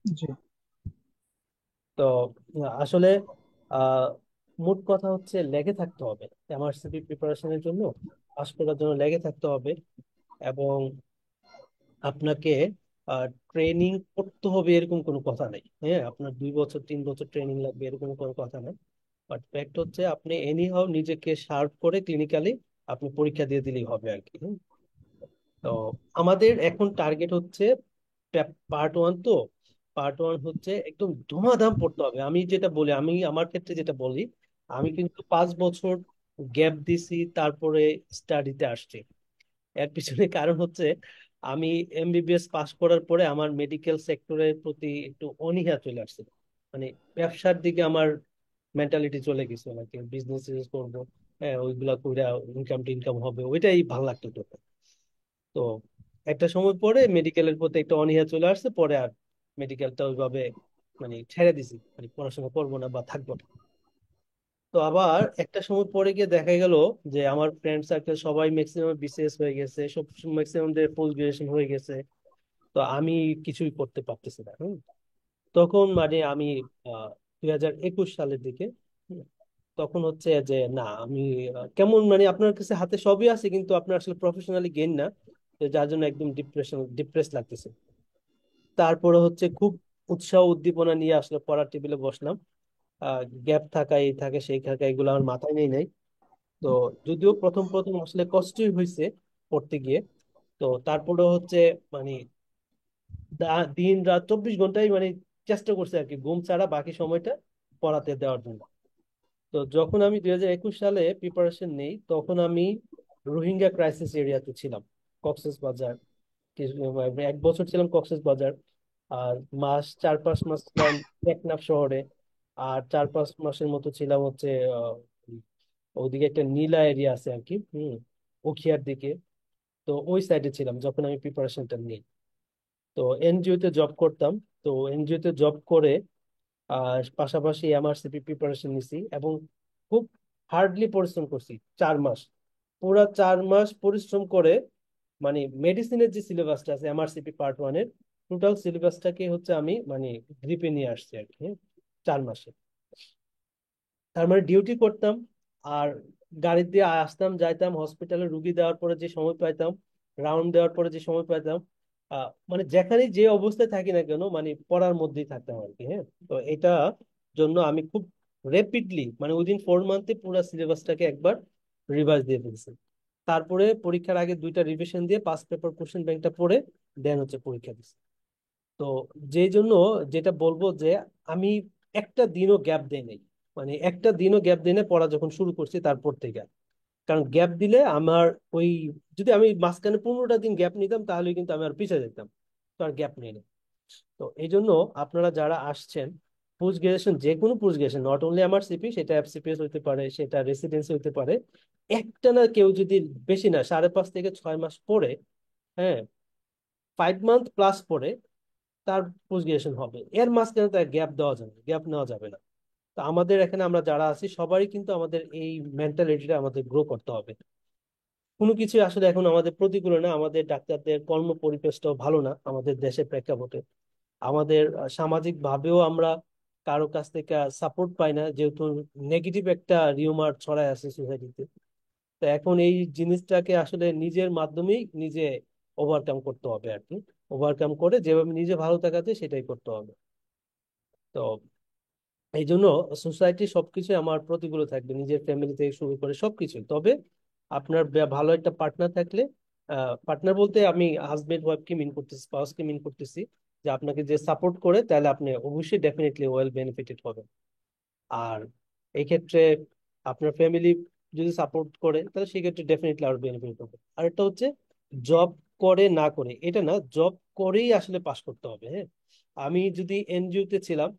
জি। তো আসলে আহ মোট কথা হচ্ছে লেগে থাকতে হবে এমআরসিপি প্রিপারেশনের জন্য, পাস করার জন্য লেগে থাকতে হবে। এবং আপনাকে ট্রেনিং করতে হবে এরকম কোনো কথা নেই। হ্যাঁ, আপনার 2 বছর 3 বছর ট্রেনিং লাগবে এরকম কোনো কথা নেই। বাট ফ্যাক্ট হচ্ছে আপনি এনি হাও নিজেকে শার্প করে ক্লিনিক্যালি আপনি পরীক্ষা দিয়ে দিলেই হবে আর কি। তো আমাদের এখন টার্গেট হচ্ছে পার্ট 1। তো পার্ট 1 হচ্ছে একদম ধুমাধাম পড়তে হবে। আমি যেটা বলি, আমি আমার ক্ষেত্রে যেটা বলি, আমি কিন্তু 5 বছর গ্যাপ দিছি, তারপরে স্টাডিতে আসছি। এর পিছনে কারণ হচ্ছে আমি এমবিবিএস পাশ করার পরে আমার মেডিকেল সেক্টরের প্রতি একটু অনীহা চলে আসছে। মানে ব্যবসার দিকে আমার মেন্টালিটি চলে গেছে, নাকি বিজনেস করবো, হ্যাঁ ওইগুলা করে ইনকাম টিনকাম হবে, ওইটাই ভালো লাগতো তো। তো একটা সময় পরে মেডিকেলের প্রতি একটা অনীহা চলে আসছে, পরে আর মেডিকেলটা ওইভাবে মানে ছেড়ে দিছি, মানে পড়াশোনা করবো না বা থাকবো না। তো আবার একটা সময় পরে গিয়ে দেখা গেল যে আমার ফ্রেন্ড সার্কেল সবাই ম্যাক্সিমাম বিসিএস হয়ে গেছে, সব ম্যাক্সিমাম পোস্ট গ্রাজুয়েশন হয়ে গেছে। তো আমি কিছুই করতে পারতেছি না। তখন মানে আমি 2021 সালের দিকে, হুম, তখন হচ্ছে যে না আমি কেমন মানে আপনার কাছে হাতে সবই আছে কিন্তু আপনার আসলে প্রফেশনালি গেইন না, তো যার জন্য একদম ডিপ্রেস লাগতেছে। তারপরে হচ্ছে খুব উৎসাহ উদ্দীপনা নিয়ে আসলে পড়ার টেবিলে বসলাম। গ্যাপ থাকা, এই থাকে সেই থাকে, এগুলো আমার মাথায় নেই নাই। তো যদিও প্রথম প্রথম আসলে কষ্টই হয়েছে পড়তে গিয়ে, তো তারপরে হচ্ছে মানে দিন রাত 24 ঘন্টাই মানে চেষ্টা করছে আর কি, ঘুম ছাড়া বাকি সময়টা পড়াতে দেওয়ার জন্য। তো যখন আমি 2021 সালে প্রিপারেশন নেই, তখন আমি রোহিঙ্গা ক্রাইসিস এরিয়াতে ছিলাম, কক্সেস বাজার। 1 বছর ছিলাম কক্সেস বাজার, আর 4-5 মাস ছিলাম টেকনাফ শহরে, আর 4-5 মাসের মতো ছিলাম হচ্ছে আহ, ওদিকে একটা নীলা এরিয়া আছে আর কি, উখিয়ার দিকে। তো ওই সাইডে ছিলাম যখন আমি প্রিপারেশনটা নিই। তো এনজিওতে জব করতাম। তো এনজিওতে জব করে পাশাপাশি এমআরসিপি প্রিপারেশন নিছি, এবং খুব হার্ডলি পরিশ্রম করছি 4 মাস। পুরা 4 মাস পরিশ্রম করে মানে মেডিসিনের যে সিলেবাসটা আছে এমআরসিপি পার্ট 1-এর, টোটাল সিলেবাসটাকে হচ্ছে আমি মানে গ্রিপে নিয়ে আসছি আর কি, 4 মাসে। তার মানে ডিউটি করতাম, আর গাড়ি দিয়ে আসতাম যাইতাম, হসপিটালে রুগী দেওয়ার পরে যে সময় পাইতাম, রাউন্ড দেওয়ার পরে যে সময় পাইতাম, মানে যেখানে যে অবস্থায় থাকি না কেন মানে পড়ার মধ্যেই থাকতাম আর কি। হ্যাঁ, তো এটা জন্য আমি খুব র্যাপিডলি মানে উইদিন 4 মান্থে পুরো সিলেবাসটাকে একবার রিভাইজ দিয়ে ফেলছি। তারপরে পরীক্ষার আগে 2টা রিভিশন দিয়ে পাস পেপার কোশ্চেন ব্যাংকটা পড়ে দেন হচ্ছে পরীক্ষা দিচ্ছি। তো যেই জন্য যেটা বলবো যে আমি একটা দিনও গ্যাপ দেই নাই, মানে একটা দিনও গ্যাপ দিই না পড়া যখন শুরু করছি তারপর থেকে। কারণ গ্যাপ দিলে আমার ওই, যদি আমি মাঝখানে 15টা দিন গ্যাপ নিতাম তাহলে কিন্তু আমি আর পিছিয়ে যেতাম। তো আর গ্যাপ নেই না। তো এই জন্য আপনারা যারা আসছেন পোস্ট গ্রাজুয়েশন, যে কোনো পোস্ট গ্রাজুয়েশন, নট অনলি আমার সিপি, সেটা এফসিপিএস হতে পারে, সেটা রেসিডেন্সি হতে পারে, একটা না কেউ যদি বেশি না 5.5 থেকে 6 মাস পরে, হ্যাঁ 5 মান্থ প্লাস পরে তার পোস্ট গ্রাজুয়েশন হবে। এর মাঝখানে তার গ্যাপ দেওয়া যাবে, গ্যাপ নেওয়া যাবে না। তো আমাদের এখানে আমরা যারা আছি সবারই কিন্তু আমাদের এই মেন্টালিটিটা আমাদের গ্রো করতে হবে। কোনো কিছু আসলে এখন আমাদের প্রতিকূলে না, আমাদের ডাক্তারদের কর্ম পরিবেশটাও ভালো না আমাদের দেশের প্রেক্ষাপটে। আমাদের সামাজিক ভাবেও আমরা কারো কাছ থেকে সাপোর্ট পাই না, যেহেতু নেগেটিভ একটা রিউমার ছড়ায় আছে সোসাইটিতে। তো এখন এই জিনিসটাকে আসলে নিজের মাধ্যমেই নিজে ওভারকাম করতে হবে আর কি। ওভারকাম করে যেভাবে নিজে ভালো থাকা যায় সেটাই করতে হবে। তো এই জন্য সোসাইটি সবকিছু আমার প্রতিকূলে থাকবে, নিজের ফ্যামিলি থেকে শুরু করে সবকিছু। তবে আপনার ভালো একটা পার্টনার থাকলে, পার্টনার বলতে আমি হাজবেন্ড ওয়াইফকে মিন করতেছি, স্পাউসকে মিন করতেছি, যে আপনাকে যে সাপোর্ট করে তাহলে আপনি অবশ্যই ডেফিনেটলি ওয়েল বেনিফিটেড হবেন। আর এই ক্ষেত্রে আপনার ফ্যামিলি যদি সাপোর্ট করে তাহলে সেক্ষেত্রে ডেফিনেটলি আরো বেনিফিট হবে। আর এটা হচ্ছে জব করে না করে এটা না, জব করেই আসলে পাশ করতে হবে। হ্যাঁ, আমি যদি এনজিওতে ছিলাম,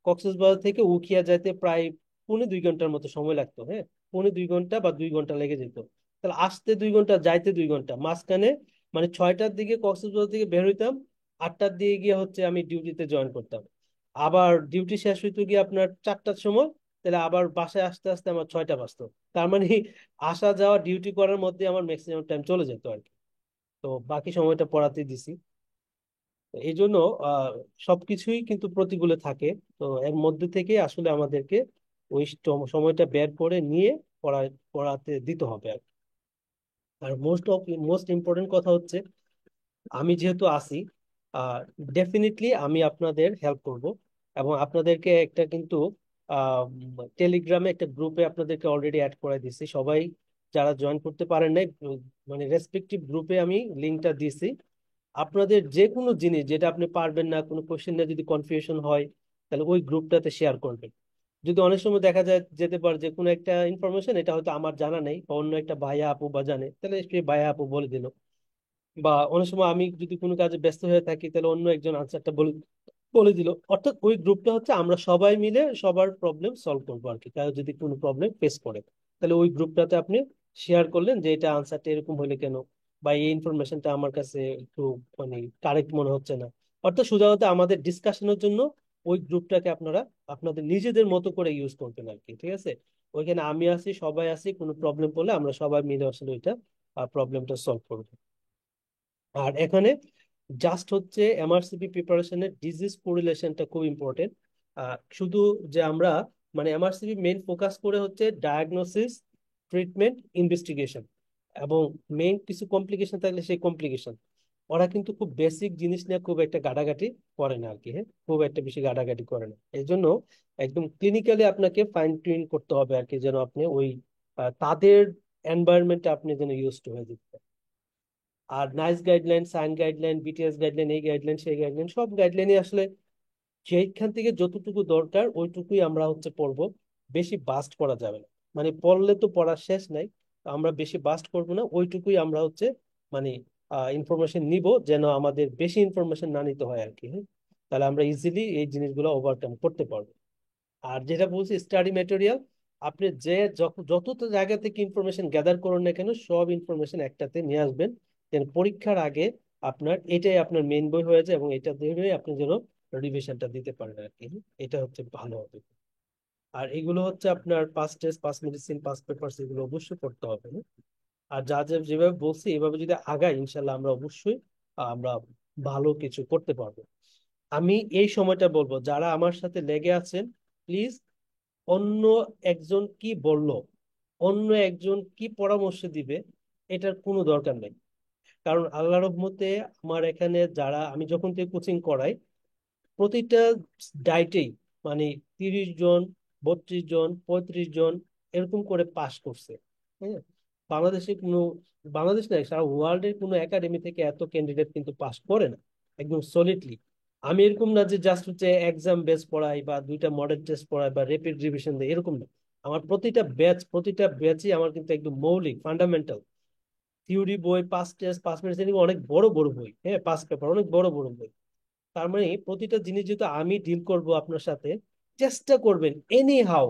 কক্সবাজার থেকে উখিয়া যাইতে প্রায় 2.25 ঘন্টার মতো সময় লাগতো। হ্যাঁ, 2.25 ঘন্টা বা 2 ঘন্টা লেগে যেত। তাহলে আসতে 2 ঘন্টা, যাইতে 2 ঘন্টা, মাঝখানে মানে 6টার দিকে কক্সবাজার থেকে বের হইতাম, 8টার দিকে গিয়ে হচ্ছে আমি ডিউটিতে জয়েন করতাম। আবার ডিউটি শেষ হইতে গিয়ে আপনার 4টার সময়, তাহলে আবার বাসায় আসতে আসতে আমার 6টা বাজতো। তার মানে আসা যাওয়া ডিউটি করার মধ্যে আমার ম্যাক্সিমাম টাইম চলে যেত আর কি। তো বাকি সময়টা পড়াতে দিছি। এই জন্য আহ সবকিছুই কিন্তু প্রতিকূলে থাকে। তো এর মধ্যে থেকে আসলে আমাদেরকে ওই সময়টা বের করে নিয়ে পড়া পড়াতে দিতে হবে আর কি। আর মোস্ট ইম্পর্টেন্ট কথা হচ্ছে, আমি যেহেতু আছি, ডেফিনেটলি আমি আপনাদের হেল্প করব। এবং আপনাদেরকে একটা কিন্তু টেলিগ্রামে একটা গ্রুপে আপনাদেরকে অলরেডি অ্যাড করে দিছি। সবাই যারা জয়েন করতে পারেন নাই, মানে রেসপেক্টিভ গ্রুপে আমি লিঙ্কটা দিছি। আপনাদের যে কোনো জিনিস যেটা আপনি পারবেন না, কোনো কোশ্চেন নিয়ে যদি কনফিউশন হয়, তাহলে ওই গ্রুপটাতে শেয়ার করবেন। যদি অনেক সময় দেখা যায় যেতে পারে যে কোনো একটা ইনফরমেশন এটা হয়তো আমার জানা নেই, বা অন্য একটা ভাইয়া আপু বা জানে, তাহলে সেই ভাইয়া আপু বলে দিল। বা অনেক সময় আমি যদি কোনো কাজে ব্যস্ত হয়ে থাকি, তাহলে অন্য একজন আনসারটা বলে বলে দিল। অর্থাৎ ওই গ্রুপটা হচ্ছে আমরা সবাই মিলে সবার প্রবলেম সলভ করবো আর কি। কারো যদি কোনো প্রবলেম ফেস করে, তাহলে ওই গ্রুপটাতে আপনি শেয়ার করলেন যে এটা আনসারটা এরকম হলে কেন, বা এই ইনফরমেশনটা আমার কাছে একটু মানে কারেক্ট মনে হচ্ছে না। অর্থাৎ সোজা কথা, আমাদের ডিসকাশনের জন্য ওই গ্রুপটাকে আপনারা আপনাদের নিজেদের মতো করে ইউজ করবেন আর কি। ঠিক আছে? ওইখানে আমি আছি, সবাই আছি, কোনো প্রবলেম পড়লে আমরা সবাই মিলে আসলে ওইটা প্রবলেমটা সলভ করবো। আর এখানে জাস্ট হচ্ছে এমআরসিপি প্রিপারেশনের ডিজিজ কোরিলেশনটা খুব ইম্পর্টেন্ট। শুধু যে আমরা মানে এমআরসিপি মেইন ফোকাস করে হচ্ছে ডায়াগনোসিস, ট্রিটমেন্ট, ইনভেস্টিগেশন, এবং মেইন কিছু কমপ্লিকেশন থাকলে সেই কমপ্লিকেশন। ওরা কিন্তু খুব বেসিক জিনিস নিয়ে খুব একটা গাটাগাটি করে না আর কি। হ্যাঁ, খুব একটা বেশি গাটাগাটি করে না। এই জন্য একদম ক্লিনিক্যালি আপনাকে ফাইন টিউন করতে হবে আর কি, যেন আপনি ওই তাদের এনভায়রনমেন্টে আপনি যেন ইউজ টু হয়ে যেতে পারেন। আর NICE guideline, SIGN guideline, BTS guideline, এই গাইডলাইন সেই গাইডলাইন, সব গাইডলাইনই আসলে সেইখান থেকে যতটুকু দরকার ওইটুকুই আমরা হচ্ছে পড়বো। বেশি বাস্ট করা যাবে না। মানে পড়লে তো পড়ার শেষ নাই, আমরা বেশি বাস্ট করবো না, ওইটুকুই আমরা হচ্ছে মানে ইনফরমেশন নিব, যেন আমাদের বেশি ইনফরমেশন না নিতে হয় আর কি। হ্যাঁ, তাহলে আমরা ইজিলি এই জিনিসগুলো ওভারকাম করতে পারবো। আর যেটা বলছি স্টাডি ম্যাটেরিয়াল, আপনি যে যত তো জায়গা থেকে ইনফরমেশন গ্যাদার করুন না কেন, সব ইনফরমেশন একটাতে নিয়ে আসবেন, যেন পরীক্ষার আগে আপনার এটাই আপনার মেইন বই হয়ে যায়, এবং এটা দিয়ে আপনি যেন রিভিশনটা দিতে পারেন আর কি। এটা হচ্ছে ভালো হবে। আর এগুলো হচ্ছে আপনার pass test, pass medicine, pass papers, এগুলো অবশ্যই পড়তে হবে। হ্যাঁ? আর যা যা যেভাবে বলছি এভাবে যদি আগাই, ইনশাল্লাহ আমরা অবশ্যই আমরা ভালো কিছু করতে পারবো। আমি এই সময়টা বলবো, যারা আমার সাথে লেগে আছেন, প্লিজ অন্য একজন কি বলল, অন্য একজন কি পরামর্শ দিবে, এটার কোনো দরকার নেই। কারণ আল্লাহর রহমতে আমার এখানে যারা, আমি যখন থেকে কোচিং করাই, প্রতিটা ডাইটেই মানে 30 জন, 32 জন, 35 জন এরকম করে পাশ করছে। হ্যাঁ, বাংলাদেশে কোনো, বাংলাদেশ নয় সারা ওয়ার্ল্ডের কোনো একাডেমি থেকে এত ক্যান্ডিডেট কিন্তু পাশ করে না একদম সলিডলি। আমি এরকম না যে জাস্ট হচ্ছে এক্সাম বেস পড়াই বা দুইটা মডেল টেস্ট পড়াই বা র্যাপিড রিভিশন দেয়, এরকম না। আমার প্রতিটা ব্যাচই আমার কিন্তু একদম মৌলিক ফান্ডামেন্টাল থিওরি বই, পাস টেস্ট, পাস মিনিটস, অনেক বড় বড় বই। হ্যাঁ, পাস পেপার অনেক বড় বড় বই। তার মানে প্রতিটা জিনিস যেহেতু আমি ডিল করব আপনার সাথে, চেষ্টা করবেন এনি হাউ,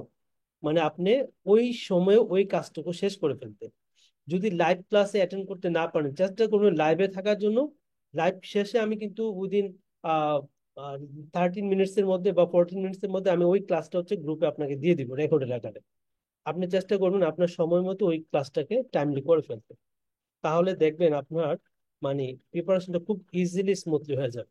মানে আপনি ওই সময়ে ওই কাজটুকু শেষ করে ফেলতে। যদি লাইভ ক্লাসে অ্যাটেন্ড করতে না পারেন, চেষ্টা করবেন লাইভে থাকার জন্য। লাইভ শেষে আমি কিন্তু উইদিন 13 মিনিটস এর মধ্যে বা 14 মিনিটস এর মধ্যে আমি ওই ক্লাসটা হচ্ছে গ্রুপে আপনাকে দিয়ে দিব রেকর্ডের আকারে। আপনি চেষ্টা করবেন আপনার সময় মতো ওই ক্লাসটাকে টাইমলি করে ফেলতে। তাহলে দেখবেন আপনার মানে প্রিপারেশনটা খুব ইজিলি স্মুথলি হয়ে যাবে।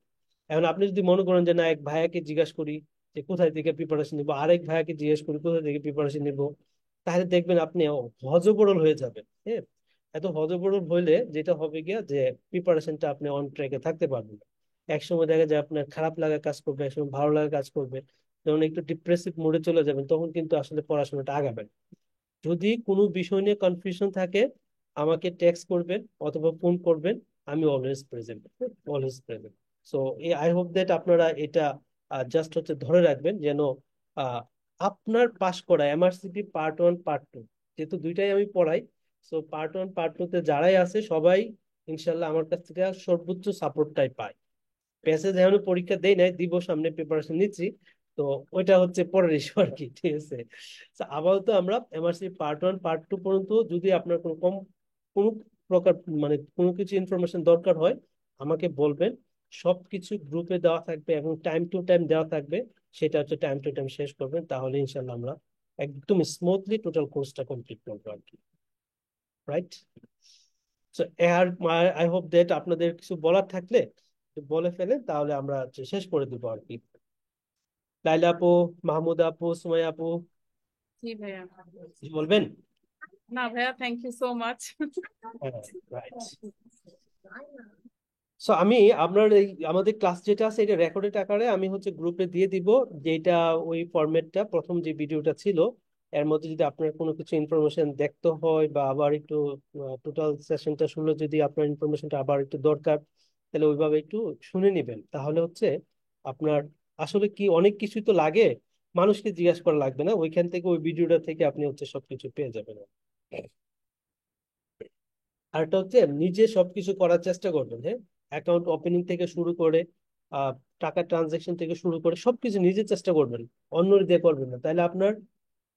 এখন আপনি যদি মনে করেন যে না, এক ভাইয়াকে জিজ্ঞাসা করি যে কোথায় থেকে প্রিপারেশন নিবো, আরেক ভাইয়াকে জিজ্ঞেস করি কোথায় থেকে প্রিপারেশন নিবো, তাহলে দেখবেন আপনি হজবরল হয়ে যাবেন। হ্যাঁ, এত হজবরল হইলে যেটা হবে গিয়া যে প্রিপারেশনটা আপনি অন ট্র্যাকে থাকতে পারবেন না। এক সময় দেখা যায় আপনার খারাপ লাগা কাজ করবে, এক সময় ভালো লাগা কাজ করবে, যখন একটু ডিপ্রেসিভ মোডে চলে যাবেন তখন কিন্তু আসলে পড়াশোনাটা আগাবেন। যদি কোনো বিষয় নিয়ে কনফিউশন থাকে, আমাকে টেক্সট করবেন অথবা ফোন করবেন। আমি always present, always present. So I hope that আপনারা এটা জাস্ট হচ্ছে ধরে রাখবেন, যেন আহ, আপনার পাশ করা এমআরসিপি পার্ট 1 পার্ট 2, যেহেতু দুইটাই আমি পড়াই, সো পার্ট 1 পার্ট 2 তে যারাই আছে সবাই ইনশাল্লাহ আমার কাছ থেকে সর্বোচ্চ সাপোর্টটাই পায়। প্যাসেজ এখনো পরীক্ষা দেই নাই, দিব, সামনে প্রিপারেশন নিচ্ছি। তো ওইটা হচ্ছে পরের ইস্যু আর কি। ঠিক আছে? তো আপাতত আমরা এমআরসি পার্ট 1 পার্ট 2 পর্যন্ত, যদি আপনার কোনো প্রকার মানে কোনো কিছু ইনফরমেশন দরকার হয়, আমাকে বলবেন। সবকিছু গ্রুপে দেওয়া থাকবে এবং টাইম টু টাইম দেওয়া থাকবে। সেটা হচ্ছে টাইম টু টাইম শেষ করবেন, তাহলে ইনশাল্লাহ আমরা একদম স্মুথলি টোটাল কোর্সটা কমপ্লিট করবো আর কি। রাইট? সো আর আই হোপ দ্যাট আপনাদের কিছু বলার থাকলে বলে ফেলেন তাহলে আমরা শেষ করে দেবো আর কি। লাইলা আপু, মাহমুদ আপু, সুমাইয়া আপু, জি ভাইয়া। কিছু বলবেন? না ভাইয়া, থ্যাংক ইউ সো মাচ। হ্যাঁ, রাইট। সো আমি আপনার এই আমাদের ক্লাস যেটা আছে এটা রেকর্ডেড আকারে আমি হচ্ছে গ্রুপে দিয়ে দিব, যেটা ওই ফরম্যাটটা প্রথম যে ভিডিওটা ছিল এর মধ্যে যদি আপনার কোনো কিছু ইনফরমেশন দেখতে হয় বা আবার একটু টোটাল সেশনটা শুনলে যদি আপনার ইনফরমেশনটা আবার একটু দরকার, তাহলে ওইভাবে একটু শুনে নেবেন। তাহলে হচ্ছে আপনার আসলে কি অনেক কিছুই তো লাগে, মানুষকে জিজ্ঞাসা করা লাগবে না, ওইখান থেকে ওই ভিডিওটা থেকে আপনি হচ্ছে সবকিছু পেয়ে যাবেন। আরেকটা হচ্ছে নিজে সবকিছু করার চেষ্টা করবেন। হ্যাঁ, অ্যাকাউন্ট ওপেনিং থেকে শুরু করে আহ টাকা ট্রানজাকশন থেকে শুরু করে সবকিছু নিজে চেষ্টা করবেন, অন্য দিয়ে করবেন না। তাহলে আপনার,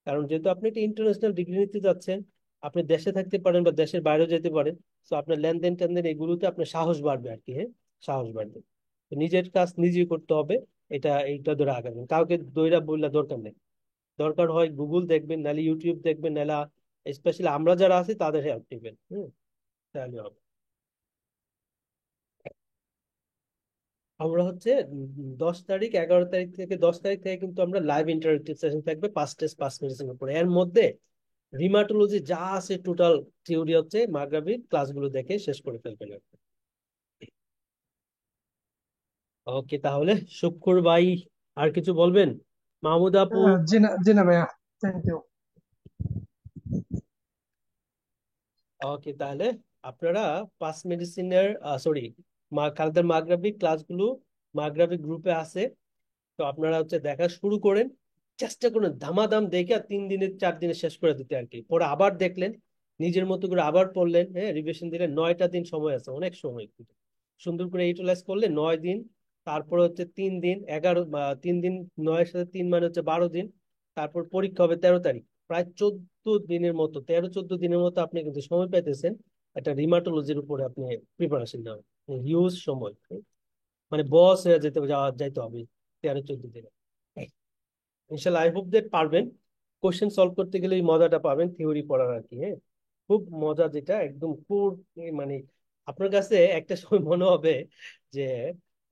কারণ যেহেতু আপনি একটা ইন্টারন্যাশনাল ডিগ্রি নিতে যাচ্ছেন, আপনি দেশে থাকতে পারেন বা দেশের বাইরেও যেতে পারেন, তো আপনার লেনদেন টেনদেন এগুলোতে আপনার সাহস বাড়বে আর কি। হ্যাঁ, সাহস বাড়বে। তো নিজের কাজ নিজেই করতে হবে। এইটা ধরে আগাবেন, কাউকে দইরা বললে দরকার নেই। দরকার হয় গুগল দেখবেন, নাহলে ইউটিউব দেখবেন, নাহলে স্পেশালি আমরা যারা আছি তাদের হেল্প নেবেন। তাহলে হবে। আমরা হচ্ছে 10 তারিখ, 11 তারিখ থেকে 10 তারিখ থেকে কিন্তু আমরা লাইভ ইন্টারেক্টিভ সেশন থাকবে 5 টেস্ট 5 মিনিটের উপরে। এর মধ্যে রিমাটোলজি যা আছে টোটাল থিওরি হচ্ছে মাগরিবির ক্লাসগুলো দেখে শেষ করে ফেলবেন আর কি। ওকে তাহলে, শুক্র ভাই, আর কিছু বলবেন? মাহমুদ আপু? জি না ভাইয়া, থ্যাংক ইউ। ওকে তাহলে আপনারা পাঁচ মেডিসিনের সরি কালকের মাগরিবি ক্লাসগুলো মাগরিবি গ্রুপে আছে, তো আপনারা হচ্ছে দেখা শুরু করেন। চেষ্টা করুন ধামাধাম দেখে আর 3 দিনে 4 দিনে শেষ করে দিতে আর কি। পরে আবার দেখলেন, নিজের মতো করে আবার পড়লেন, হ্যাঁ রিভিশন দিলেন। 9টা দিন সময় আছে, অনেক সময় কিন্তু। সুন্দর করে ইউটিলাইজ করলে 9 দিন, তারপরে হচ্ছে 3 দিন 11, 3 দিন, 9-এর সাথে 3 মানে হচ্ছে 12 দিন। তারপর পরীক্ষা হবে 13 তারিখ। প্রায় 14 দিনের মতো, 13-14 দিনের মতো আপনি কিন্তু সময় পাইতেছেন একটা রিমাটোলজির উপরে আপনি প্রিপারেশন নেওয়া। হিউজ সময়, মানে বস হয়ে যাইতে হবে 13-14 দিনে। ইনশাল্লাহ আই হোপ দ্যাট পারবেন। কোশ্চেন সলভ করতে গেলে এই মজাটা পাবেন থিওরি পড়ার আর কি। হ্যাঁ, খুব মজা, যেটা একদম পুর, মানে আপনার কাছে একটা সময় মনে হবে যে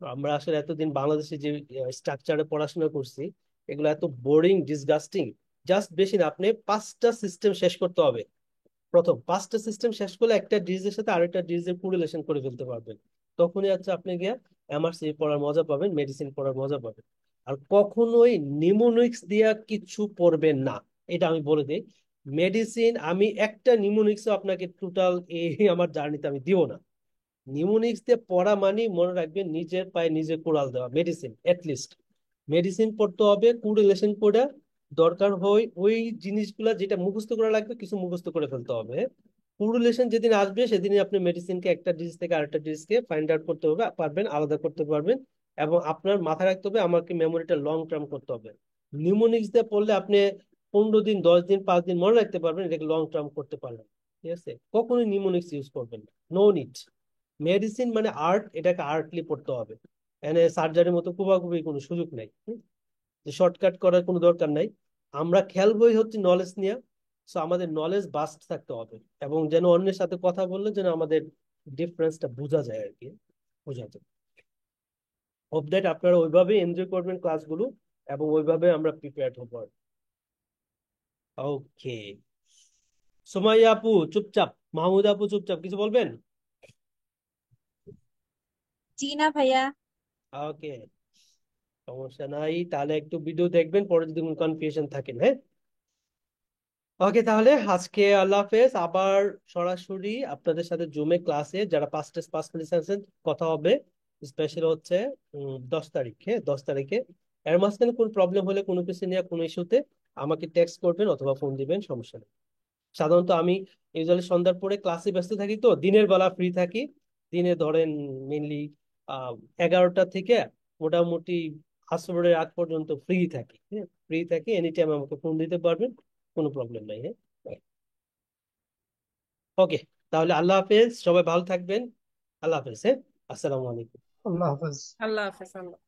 আমরা আসলে এতদিন বাংলাদেশে যে স্ট্রাকচারে পড়াশোনা করছি, এগুলো এত বোরিং, ডিসগাস্টিং। জাস্ট বেশি না, আপনি 5টা সিস্টেম শেষ করতে হবে। প্রথম 5টা সিস্টেম শেষ করলে একটা ডিজিজের সাথে আরেকটা ডিজিজের কোরিলেশন করে ফেলতে পারবেন। তখনই হচ্ছে আপনি গিয়া এমআরসি পড়ার মজা পাবেন, মেডিসিন পড়ার মজা পাবেন। আর কখনোই নিমোনিক্স দিয়া কিছু পড়বেন না, এটা আমি বলে দিই। মেডিসিন আমি একটা নিমোনিক্স আপনাকে টোটাল এই আমার জার্নিতে আমি দিব না। নিউমোনিক্স দিয়ে পড়া মানে মনে রাখবেন নিজের পায়ে নিজে কোড়াল দেওয়া। মেডিসিন লিস্ট মেডিসিন পড়তে হবে, কোরিলেশন করে দরকার হয় ওই জিনিসগুলা যেটা মুখস্থ করা লাগবে কিছু মুখস্থ করে ফেলতে হবে। কোরিলেশন যেদিন আসবে সেদিনই আপনি মেডিসিনকে একটা ডিজিজ থেকে আরেকটা ডিজিজকে ফাইন্ড আউট করতে হবে পারবেন, আলাদা করতে পারবেন। এবং আপনার মাথায় রাখতে হবে আমাকে মেমোরিটা লং টার্ম করতে হবে। নিউমোনিক্স দিয়ে পড়লে আপনি 15 দিন, 10 দিন, 5 দিন মনে রাখতে পারবেন, এটাকে লং টার্ম করতে পারবেন। ঠিক আছে, কখনোই নিউমোনিক্স ইউজ করবেন না, নো নিড। মেডিসিন মানে আর্ট, এটাকে আর্টলি পড়তে হবে। এখানে সার্জারির মতো কুবাকুবির কোনো সুযোগ নাই, যে শর্টকাট করার কোনো দরকার নাই। আমরা খেলবই হচ্ছে নলেজ নিয়ে। সো আমাদের নলেজ বাস্ট থাকতে হবে, এবং যেন অন্যের সাথে কথা বললে যেন আমাদের ডিফারেন্সটা বোঝা যায় আর কি, বোঝা যায়। হোপ দ্যাট আপনারা ওইভাবে এনজয় করবেন ক্লাসগুলো, এবং ওইভাবে আমরা প্রিপেয়ার্ড হবো। ওকে, সুমাইয়া আপু চুপচাপ, মাহমুদ আপু চুপচাপ, কিছু বলবেন? জি না ভাইয়া। ওকে, সমস্যা নাই। তাহলে একটু ভিডিও দেখবেন পরে যদি কোনো কনফিউশন থাকেন। হ্যাঁ, ওকে তাহলে আজকে আল্লাহ হাফেজ। আবার সরাসরি আপনাদের সাথে জুমে ক্লাসে যারা 5 টেস্ট 5 মিনিট আছেন কথা হবে। স্পেশাল হচ্ছে 10 তারিখ, হ্যাঁ 10 তারিখে। এর মাঝখানে কোনো প্রবলেম হলে কোনো কিছু নিয়ে কোনো ইস্যুতে আমাকে টেক্সট করবেন অথবা ফোন দিবেন, সমস্যা নেই। সাধারণত আমি ইউজুয়ালি সন্ধ্যার পরে ক্লাসে ব্যস্ত থাকি, তো দিনের বেলা ফ্রি থাকি। দিনে ধরেন মেনলি 11টা থেকে মোটামুটি আসরের আগ পর্যন্ত ফ্রি থাকি। হ্যাঁ, ফ্রি থাকি, এনি টাইম আমাকে ফোন দিতে পারবেন, কোনো প্রবলেম নাই। হ্যাঁ, ওকে তাহলে আল্লাহ হাফেজ, সবাই ভালো থাকবেন। আল্লাহ হাফেজ। হ্যাঁ, আসসালামু আলাইকুম। আল্লাহ হাফেজ। আল্লাহ হাফেজ। আল্লাহ।